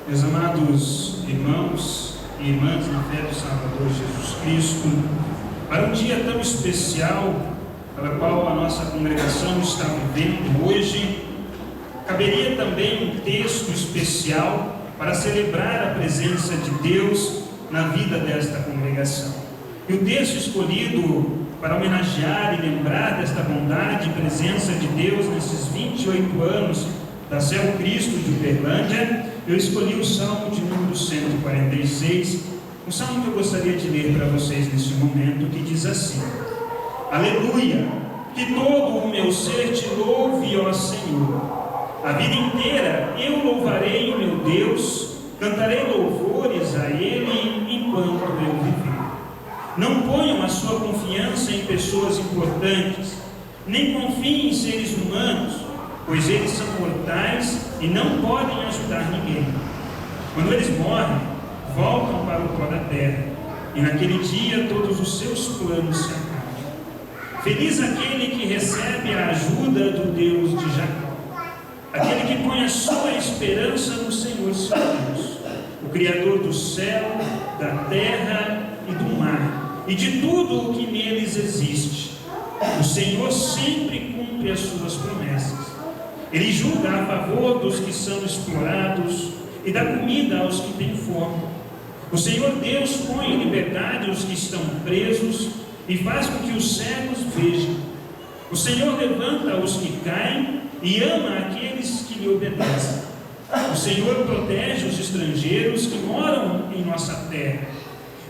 Meus amados irmãos e irmãs na fé do Salvador Jesus Cristo, para um dia tão especial, para o qual a nossa congregação está vivendo hoje, caberia também um texto especial para celebrar a presença de Deus na vida desta congregação. E o texto escolhido para homenagear e lembrar desta bondade e presença de Deus nesses 28 anos da Céu Cristo de Uberlândia, eu escolhi o Salmo de número 146, um salmo que eu gostaria de ler para vocês nesse momento, que diz assim: Aleluia, que todo o meu ser te louve, ó Senhor. A vida inteira eu louvarei o meu Deus, cantarei louvores a Ele enquanto eu viver. Não ponham a sua confiança em pessoas importantes, nem confiem em seres humanos, pois eles são mortais e não podem ajudar ninguém. Quando eles morrem, voltam para o pó da terra, e naquele dia todos os seus planos se acabam. Feliz aquele que recebe a ajuda do Deus de Jacó, aquele que põe a sua esperança no Senhor seu Deus, o Criador do céu, da terra e do mar, e de tudo o que neles existe. O Senhor sempre cumpre as suas promessas. Ele julga a favor dos que são explorados e dá comida aos que têm fome. O Senhor Deus põe em liberdade os que estão presos e faz com que os cegos vejam. O Senhor levanta os que caem e ama aqueles que lhe obedecem. O Senhor protege os estrangeiros que moram em nossa terra.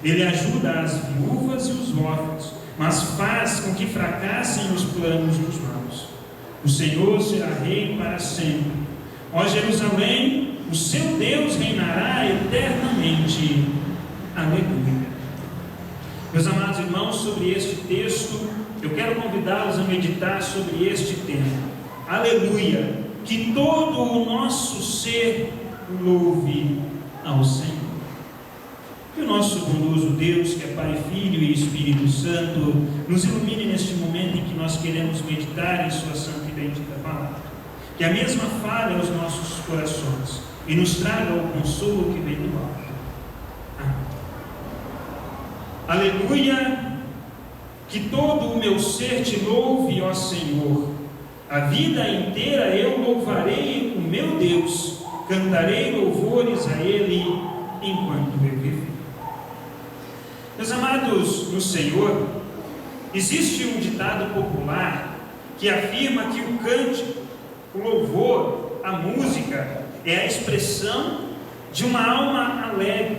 Ele ajuda as viúvas e os órfãos, mas faz com que fracassem os planos dos maus. O Senhor será rei para sempre. Ó Jerusalém, o seu Deus reinará eternamente. Aleluia. Meus amados irmãos, sobre este texto, eu quero convidá-los a meditar sobre este tema. Aleluia, que todo o nosso ser louve ao Senhor. Que o nosso bondoso Deus, que é Pai, Filho e Espírito Santo, nos ilumine neste momento em que nós queremos meditar em Sua santa e bendita palavra. Que a mesma fale aos nossos corações e nos traga o consolo que vem do alto. Amém. Aleluia, que todo o meu ser te louve, ó Senhor. A vida inteira eu louvarei o meu Deus, cantarei louvores a Ele enquanto eu viver. Meus amados no Senhor, existe um ditado popular que afirma que o cântico, o louvor, a música é a expressão de uma alma alegre,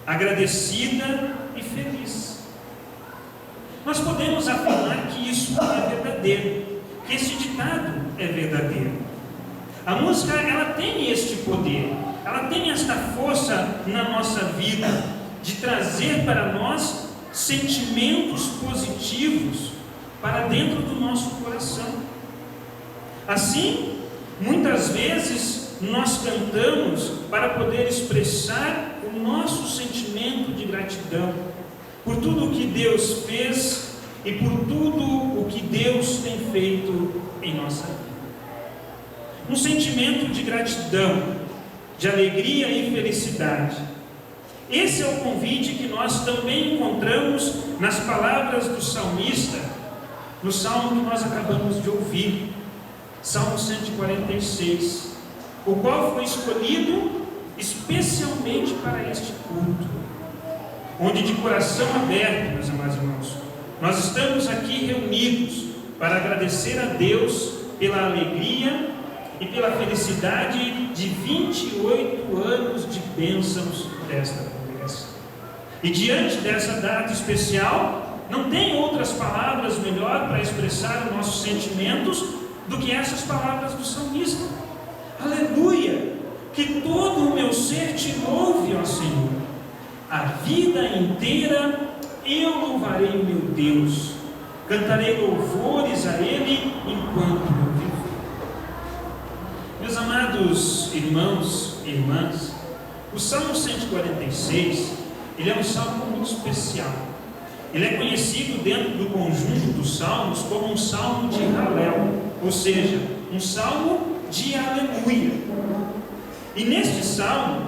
agradecida e feliz. Nós podemos afirmar que isso é verdadeiro, que esse ditado é verdadeiro. A música, ela tem este poder, ela tem esta força na nossa vida, de trazer para nós sentimentos positivos para dentro do nosso coração. Assim, muitas vezes nós cantamos para poder expressar o nosso sentimento de gratidão por tudo o que Deus fez e por tudo o que Deus tem feito em nossa vida. Um sentimento de gratidão, de alegria e felicidade. Esse é o convite que nós também encontramos nas palavras do salmista, no salmo que nós acabamos de ouvir, Salmo 146, o qual foi escolhido especialmente para este culto, onde de coração aberto, meus amados irmãos, nós estamos aqui reunidos para agradecer a Deus pela alegria e pela felicidade de 28 anos de bênçãos desta congregação. E diante dessa data especial, não tem outras palavras melhor para expressar os nossos sentimentos do que essas palavras do salmista. Aleluia, que todo o meu ser te louve, ó Senhor. A vida inteira eu louvarei o meu Deus, cantarei louvores a Ele enquanto eu vivo. Meus amados irmãos e irmãs, o Salmo 146, ele é um salmo muito especial. Ele é conhecido dentro do conjunto dos salmos como um salmo de Halel, ou seja, um salmo de aleluia. E neste salmo,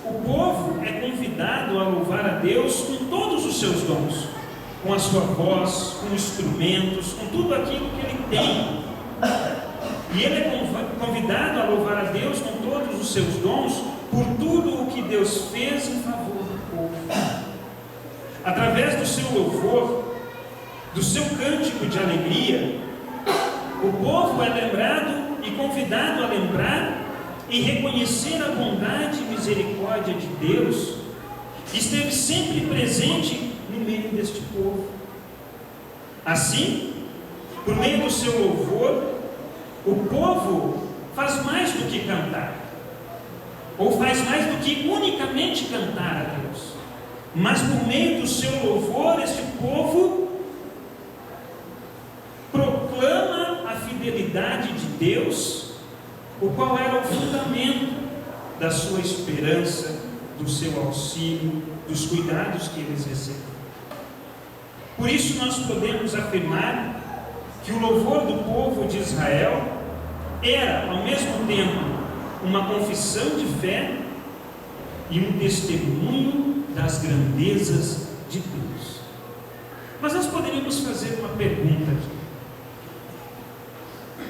o povo é convidado a louvar a Deus com todos os seus dons, com a sua voz, com instrumentos, com tudo aquilo que ele tem. E ele é convidado a louvar a Deus com todos os seus dons por tudo o que Deus fez em favor do povo. Através do seu louvor, do seu cântico de alegria, o povo é lembrado e convidado a lembrar e reconhecer a bondade e misericórdia de Deus, que esteve sempre presente no meio deste povo. Assim, por meio do seu louvor, o povo faz mais do que cantar, ou faz mais do que unicamente cantar a Deus, mas por meio do seu louvor, este povo proclama a fidelidade de Deus, o qual era o fundamento da sua esperança, do seu auxílio, dos cuidados que eles receberam. Por isso nós podemos afirmar que o louvor do povo de Israel era, ao mesmo tempo, uma confissão de fé e um testemunho das grandezas de Deus. Mas nós poderíamos fazer uma pergunta aqui.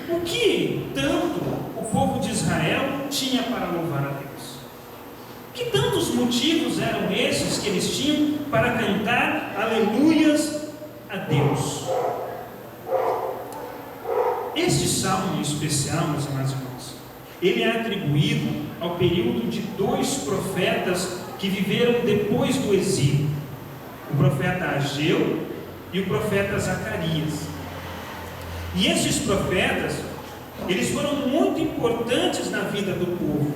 O que tanto o povo de Israel tinha para louvar a Deus? Que tantos motivos eram esses que eles tinham para cantar aleluias a Deus? Este salmo em especial, meus amados irmãos, ele é atribuído ao período de dois profetas que viveram depois do exílio: o profeta Ageu e o profeta Zacarias. E esses profetas, eles foram muito importantes na vida do povo,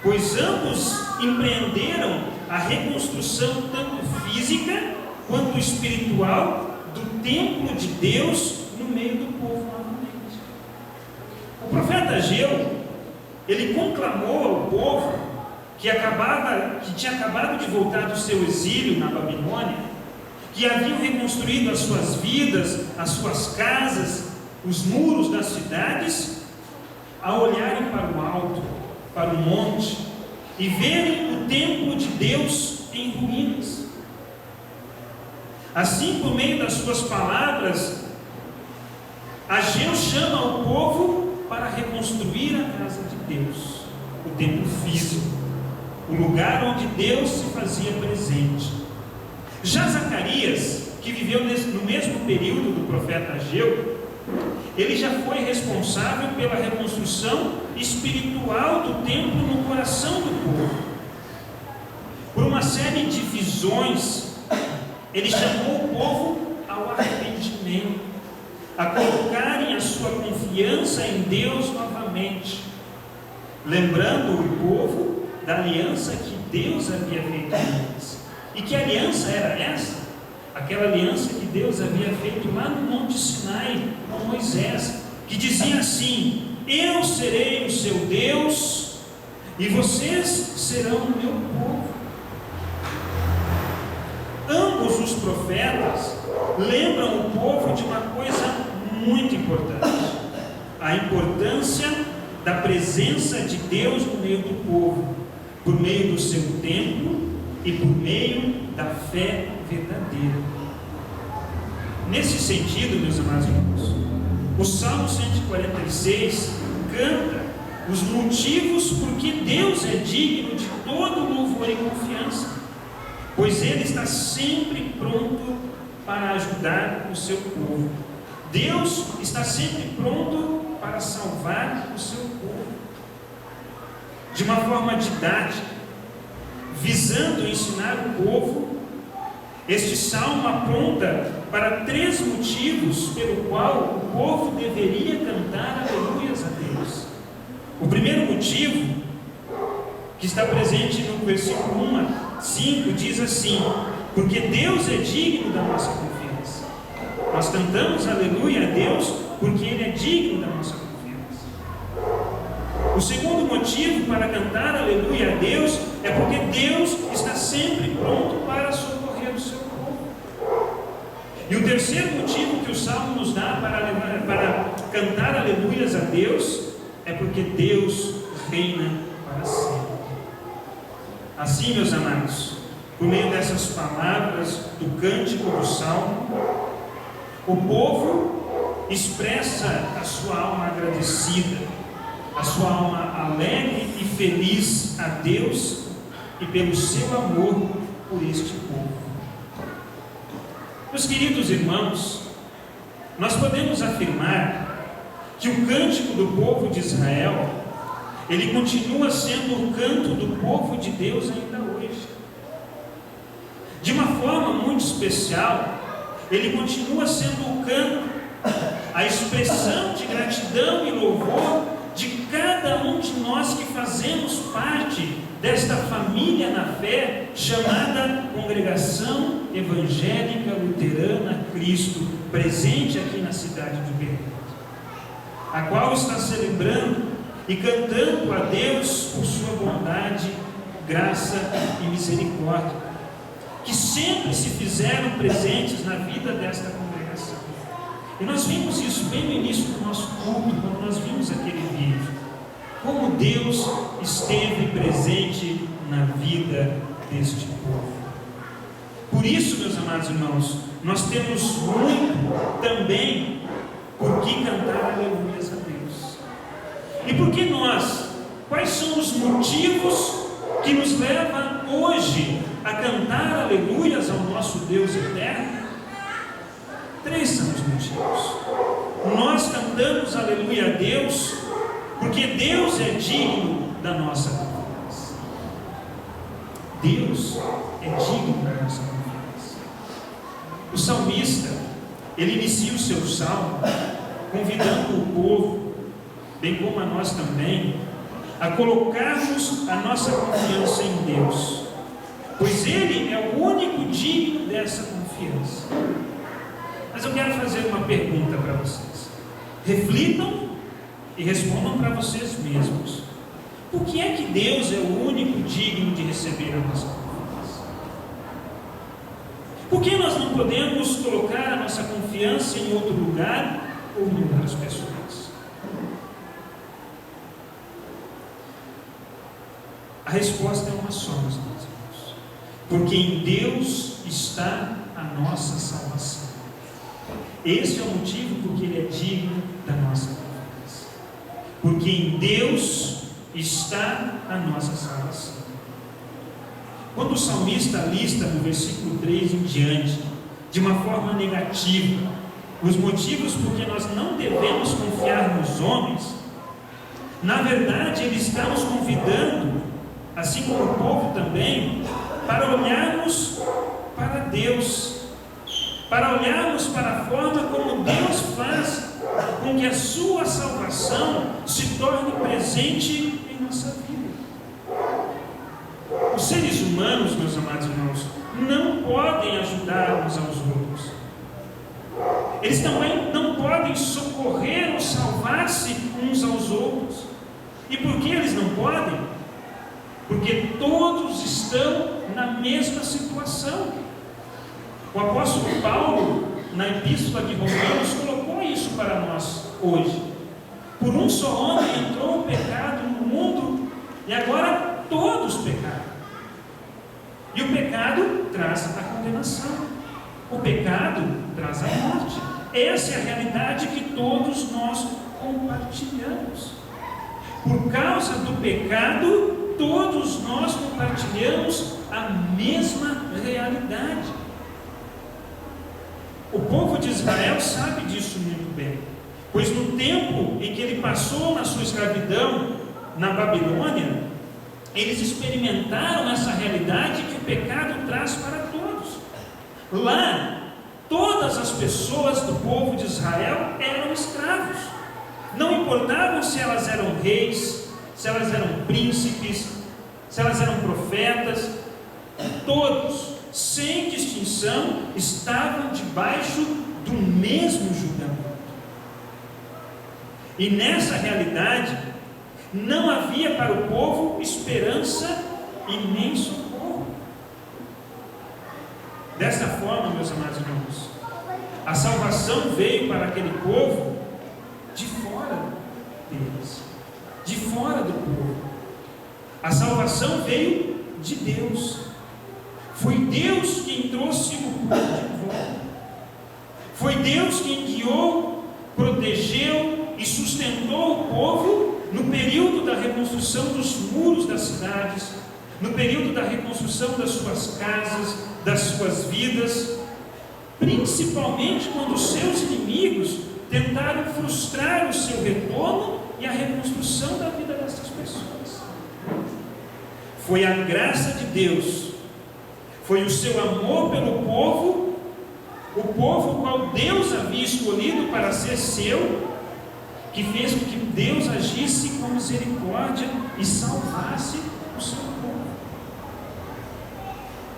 pois ambos empreenderam a reconstrução tanto física quanto espiritual do templo de Deus no meio do povo novamente. O profeta Ageu, ele conclamou ao povo que tinha acabado de voltar do seu exílio na Babilônia, que haviam reconstruído as suas vidas, as suas casas, os muros das cidades, a olharem para o alto, para o monte, e verem o templo de Deus em ruínas. Assim, por meio das suas palavras, Ageu chama o povo para reconstruir a casa de Deus, o templo físico, o lugar onde Deus se fazia presente. Já Zacarias, que viveu no mesmo período do profeta Ageu, ele já foi responsável pela reconstrução espiritual do templo no coração do povo. Por uma série de visões, ele chamou o povo ao arrependimento, a colocarem a sua confiança em Deus novamente, lembrando o povo da aliança que Deus havia feito com eles. E que aliança era essa? Aquela aliança que Deus havia feito lá no Monte Sinai com Moisés, que dizia assim: eu serei o seu Deus e vocês serão o meu povo. Ambos os profetas lembram o povo de uma coisa muito importante: a importância da presença de Deus no meio do povo, por meio do seu templo e por meio da fé verdadeira. Nesse sentido, meus amados irmãos, o Salmo 146 canta os motivos por que Deus é digno de todo louvor e confiança, pois Ele está sempre pronto para ajudar o seu povo. Deus está sempre pronto para salvar o seu povo. De uma forma didática, visando ensinar o povo, este salmo aponta para 3 motivos pelo qual o povo deveria cantar aleluias a Deus. O primeiro motivo, que está presente no versículo 1 a 5, diz assim: porque Deus é digno da nossa confiança. Nós cantamos aleluia a Deus porque Ele é digno da nossa confiança. O segundo motivo para cantar aleluia a Deus é porque Deus está sempre pronto para socorrer o seu povo. E o terceiro motivo que o Salmo nos dá para cantar aleluias a Deus é porque Deus reina para sempre. Assim, meus amados, por meio dessas palavras do cântico do Salmo, o povo expressa a sua alma agradecida, a sua alma alegre e feliz a Deus e pelo seu amor por este povo. Meus queridos irmãos, nós podemos afirmar que o cântico do povo de Israel, ele continua sendo o canto do povo de Deus ainda hoje. De uma forma muito especial, ele continua sendo o canto, a expressão de gratidão e louvor de cada um de nós que fazemos parte desta família na fé, chamada Congregação Evangélica Luterana Cristo, presente aqui na cidade de Berlim, a qual está celebrando e cantando a Deus por sua bondade, graça e misericórdia, que sempre se fizeram presentes na vida desta congregação. E nós vimos isso bem no início do nosso culto, quando nós vimos aquele vídeo, como Deus esteve presente na vida deste povo. Por isso, meus amados irmãos, nós temos muito também por que cantar aleluias a Deus. E por que nós? Quais são os motivos que nos levam hoje a cantar aleluias ao nosso Deus eterno? 3 são os motivos. Nós cantamos aleluia a Deus porque Deus é digno da nossa confiança. Deus é digno da nossa confiança. O salmista, ele inicia o seu salmo convidando o povo, bem como a nós também, a colocarmos a nossa confiança em Deus, pois Ele é o único digno dessa confiança. Mas eu quero fazer uma pergunta para vocês. Reflitam e respondam para vocês mesmos. Por que é que Deus é o único digno de receber a nossa confiança? Por que nós não podemos colocar a nossa confiança em outro lugar ou em outras pessoas? A resposta é uma só, meus irmãos. Porque em Deus está a nossa salvação. Esse é o motivo porque Ele é digno da nossa confiança. Porque em Deus está a nossa salvação. Quando o salmista lista no versículo 3 em diante, de uma forma negativa, os motivos por que nós não devemos confiar nos homens, na verdade Ele está nos convidando, assim como o povo também, para olharmos para Deus, para olharmos para a forma como Deus faz com que a sua salvação se torne presente em nossa vida. Os seres humanos, meus amados irmãos, não podem ajudar uns aos outros. Eles também não podem socorrer ou salvar-se uns aos outros. E por que eles não podem? Porque todos estão na mesma situação. O apóstolo Paulo, na epístola de Romanos, colocou isso para nós hoje. Por um só homem entrou o pecado no mundo, e agora todos pecaram. E o pecado traz a condenação. O pecado traz a morte. Essa é a realidade que todos nós compartilhamos. Por causa do pecado, todos nós compartilhamos a mesma realidade. O povo de Israel sabe disso muito bem, pois no tempo em que ele passou na sua escravidão na Babilônia, eles experimentaram essa realidade que o pecado traz para todos. Lá, todas as pessoas do povo de Israel eram escravos. Não importavam se elas eram reis, se elas eram príncipes, se elas eram profetas, todos, sem distinção, estavam debaixo do mesmo julgamento. E nessa realidade, não havia para o povo esperança e nem socorro. Desta forma, meus amados irmãos, a salvação veio para aquele povo de fora deles, de fora do povo. A salvação veio de Deus. Foi Deus quem trouxe o povo de volta. Foi Deus quem guiou, protegeu e sustentou o povo no período da reconstrução dos muros das cidades, no período da reconstrução das suas casas, das suas vidas, principalmente quando os seus inimigos tentaram frustrar o seu retorno e a reconstrução da vida dessas pessoas. Foi a graça de Deus, foi o seu amor pelo povo, o povo qual Deus havia escolhido para ser seu, que fez com que Deus agisse com misericórdia e salvasse o seu povo.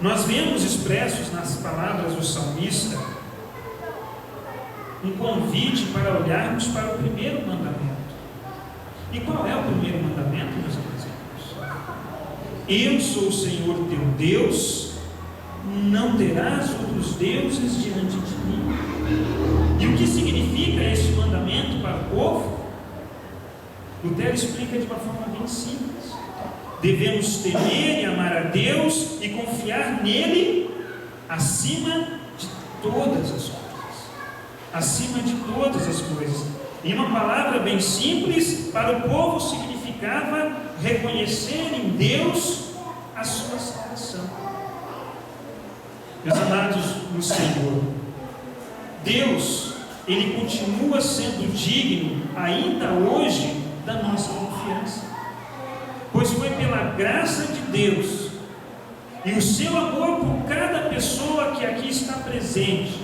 Nós vemos expressos nas palavras do salmista um convite para olharmos para o primeiro mandamento. E qual é o primeiro mandamento, meus irmãos? Eu sou o Senhor teu Deus, não terás outros deuses diante de mim. E o que significa este mandamento para o povo? Lutero explica de uma forma bem simples. Devemos temer e amar a Deus e confiar nele acima de todas as coisas. Acima de todas as coisas. Em uma palavra bem simples, para o povo significava reconhecer em Deus a sua salvação. Meus amados no Senhor, Deus, Ele continua sendo digno ainda hoje da nossa confiança, pois foi pela graça de Deus e o seu amor por cada pessoa que aqui está presente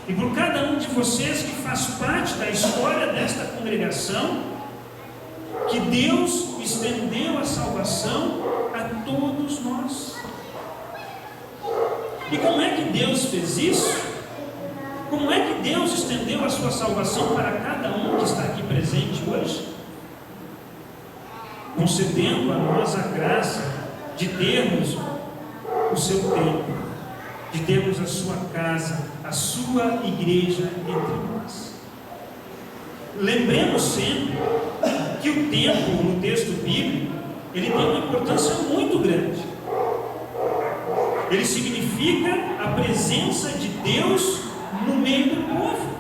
e por cada um de vocês que faz parte da história desta congregação, que Deus estendeu a salvação a todos nós. E como é que Deus fez isso? Como é que Deus estendeu a sua salvação para cada um que está aqui presente hoje? Concedendo a nós a graça de termos o seu templo, de termos a sua casa, a sua igreja entre nós. Lembremos sempre que o templo, no texto bíblico, ele tem uma importância muito grande. Ele significa a presença de Deus no meio do povo.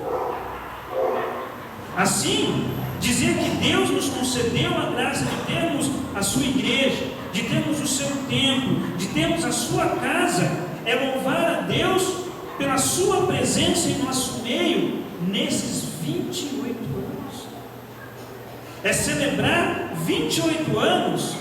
Assim, dizer que Deus nos concedeu a graça de termos a sua igreja, de termos o seu templo, de termos a sua casa, é louvar a Deus pela sua presença em nosso meio nesses 28 anos. É celebrar 28 anos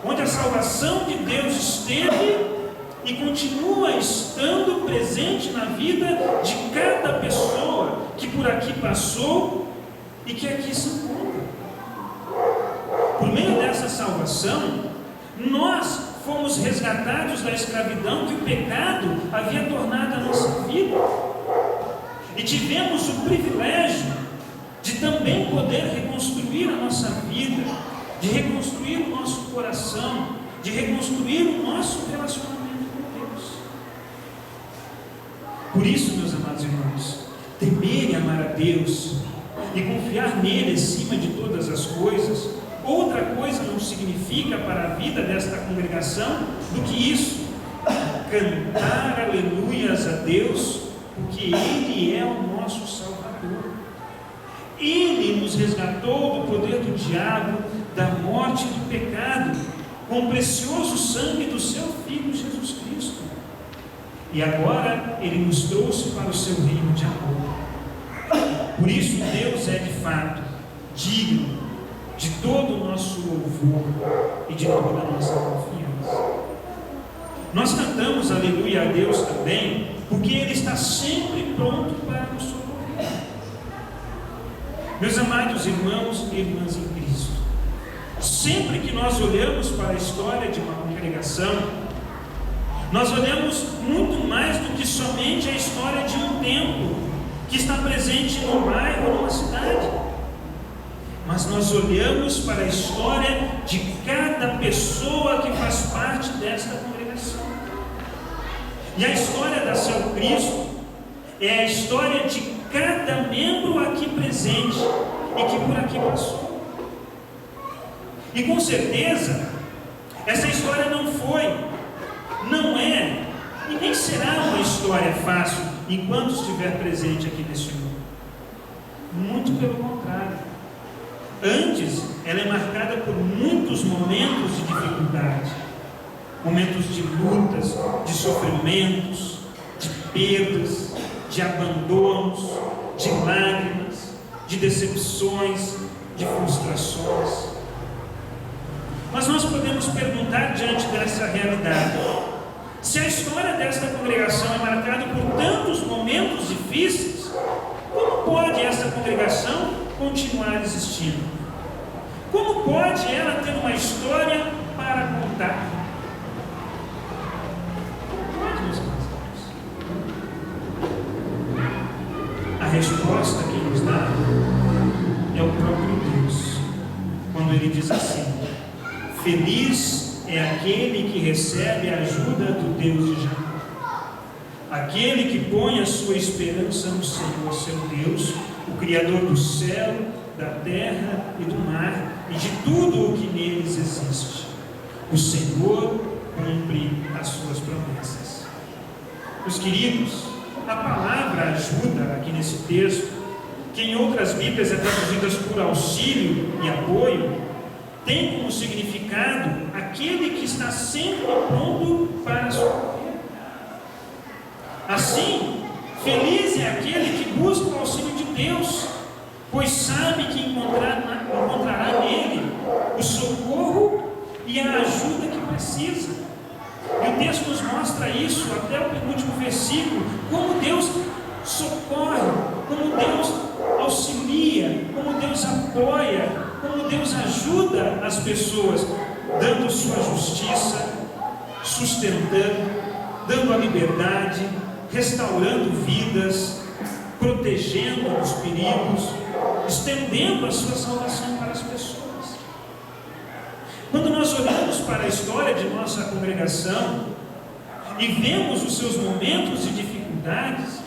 onde a salvação de Deus esteve e continua estando presente na vida de cada pessoa que por aqui passou e que aqui se encontra. Por meio dessa salvação, nós fomos resgatados da escravidão que o pecado havia tornado a nossa vida. E tivemos o privilégio de também poder reconstruir a nossa vida, de reconstruir o nosso coração, de reconstruir o nosso relacionamento com Deus. Por isso, meus amados irmãos, temer e amar a Deus e confiar nele acima de todas as coisas, outra coisa não significa para a vida desta congregação do que isso: cantar aleluias a Deus, porque Ele é o nosso Salvador. Ele nos resgatou do poder do diabo, da morte e do pecado, com o precioso sangue do seu Filho Jesus Cristo. E agora Ele nos trouxe para o seu reino de amor. Por isso Deus é de fato digno de todo o nosso louvor e de toda a nossa confiança. Nós cantamos aleluia a Deus também, porque Ele está sempre pronto para nos socorrer. Meus amados irmãos e irmãs em Cristo, sempre que nós olhamos para a história de uma congregação, nós olhamos muito mais do que somente a história de um templo que está presente num bairro ou numa cidade. Mas nós olhamos para a história de cada pessoa que faz parte desta congregação. E a história da Céu Cristo é a história de cada membro aqui presente e que por aqui passou. E com certeza, Essa história não foi, não é e nem será uma história fácil enquanto estiver presente aqui neste mundo. Muito pelo contrário. Antes, ela é marcada por muitos momentos de dificuldade, momentos de lutas, de sofrimentos, de perdas, de abandonos, de lágrimas, de decepções, de frustrações. Mas nós podemos perguntar diante dessa realidade: se a história desta congregação é marcada por tantos momentos difíceis, como pode essa congregação continuar existindo? Como pode ela ter uma história para contar? Pode, meus irmãos. A resposta que nos dá é o próprio Deus, quando Ele diz assim: feliz é aquele que recebe a ajuda do Deus de Jacó, aquele que põe a sua esperança no Senhor, seu Deus, o Criador do céu, da terra e do mar, e de tudo o que neles existe. O Senhor cumpre as suas promessas. Meus queridos, a palavra ajuda aqui nesse texto, que em outras Bíblias é traduzida por auxílio e apoio, tem como significado aquele que está sempre pronto para socorrer. Assim, feliz é aquele que busca o auxílio de Deus, pois sabe que encontrará nele o socorro e a ajuda que precisa. E o texto nos mostra isso até o penúltimo versículo, como Deus socorre, como Deus auxilia, como Deus apoia, como Deus ajuda as pessoas, dando sua justiça, sustentando, dando a liberdade, restaurando vidas, protegendo dos perigos, estendendo a sua salvação para as pessoas. Quando nós olhamos para a história de nossa congregação e vemos os seus momentos de dificuldades,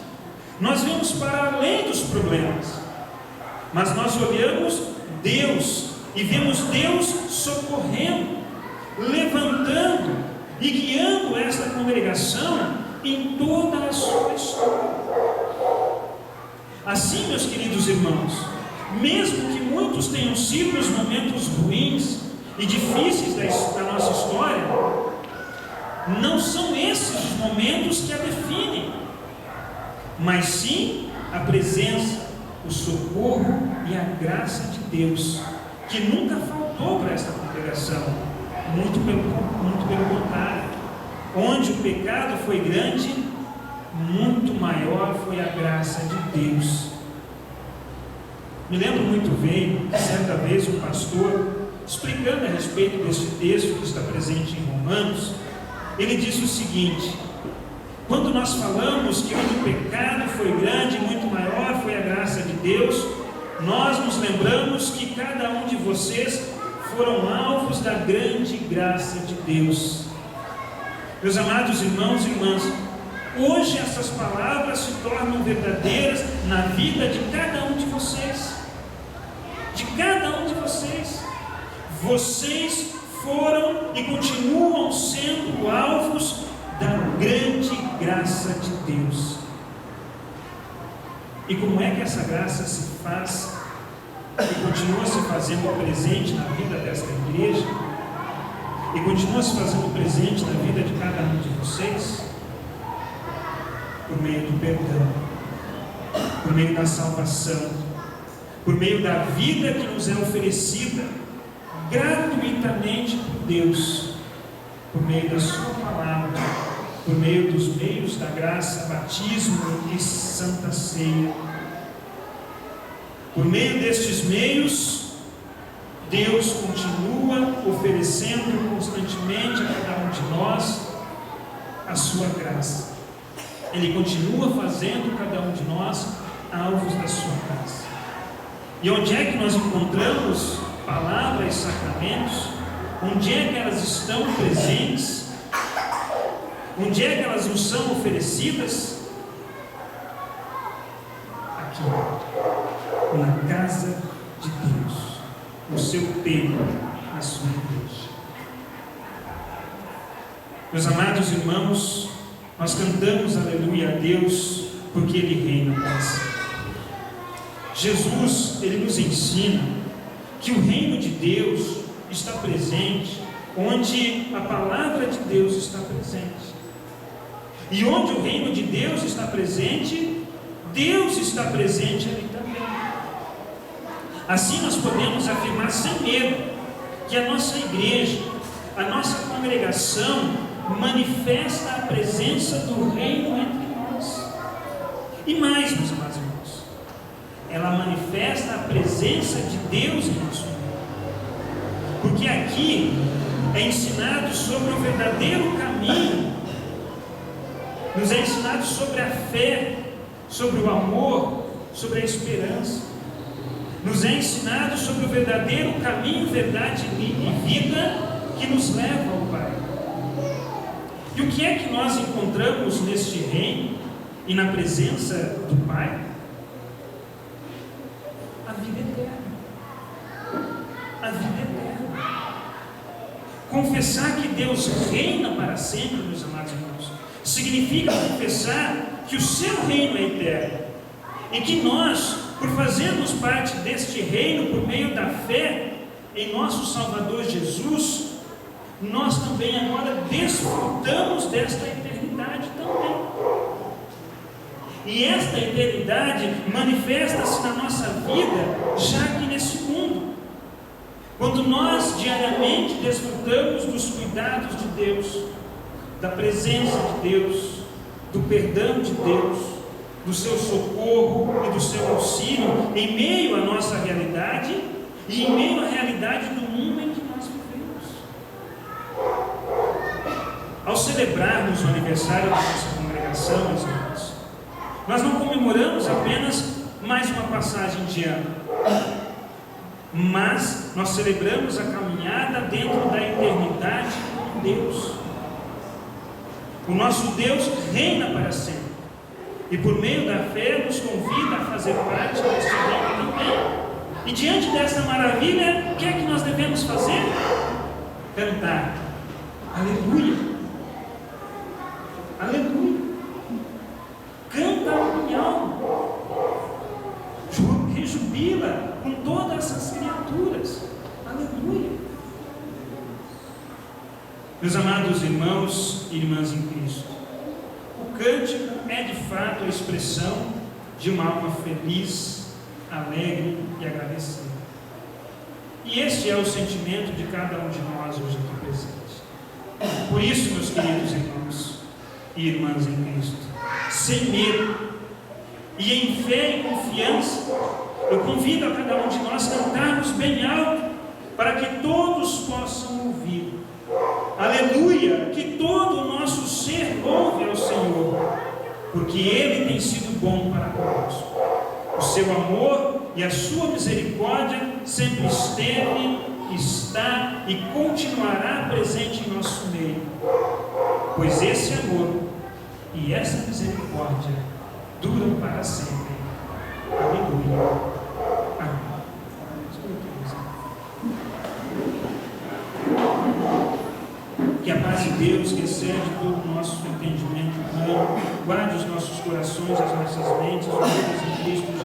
nós vemos para além dos problemas, mas nós olhamos Deus e vemos Deus socorrendo, levantando e guiando esta congregação em toda a sua história. Assim, meus queridos irmãos, mesmo que muitos tenham sido os momentos ruins e difíceis da nossa história, não são esses os momentos que a definem, mas sim a presença, o socorro e a graça de Deus, que nunca faltou para esta congregação, muito pelo contrário. Onde o pecado foi grande, muito maior foi a graça de Deus. Me lembro muito bem, certa vez um pastor, explicando a respeito deste texto que está presente em Romanos, ele disse o seguinte: quando nós falamos que onde o pecado foi grande, muito maior foi a graça de Deus, nós nos lembramos que cada um de vocês foram alvos da grande graça de Deus. Meus amados irmãos e irmãs, hoje essas palavras se tornam verdadeiras na vida de cada um de vocês. De cada um de vocês. Vocês foram e continuam sendo alvos da grande graça de Deus. E como é que essa graça se faz e continua se fazendo presente na vida desta igreja? E continua se fazendo presente na vida de cada um de vocês? Por meio do perdão, por meio da salvação, por meio da vida que nos é oferecida gratuitamente por Deus, por meio da sua palavra, por meio dos meios da graça, batismo e santa ceia. Por meio destes meios, Deus continua oferecendo constantemente a cada um de nós a sua graça. Ele continua fazendo cada um de nós alvos da sua graça. E onde é que nós encontramos palavras e sacramentos? Onde é que elas estão presentes? Onde é que elas nos são oferecidas? Aqui, na casa de Deus, no seu templo, na sua igreja. Meus amados irmãos, nós cantamos aleluia a Deus, porque Ele reina para sempre. Jesus, Ele nos ensina que o reino de Deus está presente onde a palavra de Deus está presente. E onde o reino de Deus está presente, Deus está presente ali também. Assim nós podemos afirmar sem medo que a nossa igreja, a nossa congregação manifesta a presença do reino entre nós. E mais, meus amados irmãos, ela manifesta a presença de Deus em nosso meio. Porque aqui é ensinado sobre o verdadeiro caminho, nos é ensinado sobre a fé, sobre o amor, sobre a esperança. Nos é ensinado sobre o verdadeiro caminho, verdade e vida que nos leva ao Pai. E o que é que nós encontramos neste reino e na presença do Pai? A vida eterna. A vida eterna. Confessar que Deus reina para sempre, meus amados irmãos, significa confessar que o seu reino é eterno e que nós, por fazermos parte deste reino por meio da fé em nosso Salvador Jesus, nós também agora desfrutamos desta eternidade também. E esta eternidade manifesta-se na nossa vida já aqui nesse mundo, quando nós diariamente desfrutamos dos cuidados de Deus, da presença de Deus, do perdão de Deus, do seu socorro e do seu auxílio em meio à nossa realidade e em meio à realidade do mundo em que nós vivemos. Ao celebrarmos o aniversário da nossa congregação, meus irmãos, nós não comemoramos apenas mais uma passagem de ano, mas nós celebramos a caminhada dentro da eternidade com Deus. O nosso Deus reina para sempre, e por meio da fé nos convida a fazer parte deste reino também. E diante desta maravilha, o que é que nós devemos fazer? Cantar aleluia, aleluia. Canta a minha alma, rejubila com todas essas criaturas, aleluia. Meus amados irmãos e irmãs em Cristo, o cântico é de fato a expressão de uma alma feliz, alegre e agradecida. E este é o sentimento de cada um de nós hoje aqui presente. Por isso, meus queridos irmãos e irmãs em Cristo, sem medo e em fé e confiança, eu convido a cada um de nós cantarmos bem alto, para que todos possam ouvir. Aleluia, que todo o nosso ser louve ao Senhor, porque Ele tem sido bom para conosco. O seu amor e a sua misericórdia sempre esteve, está e continuará presente em nosso meio, pois esse amor e essa misericórdia duram para sempre.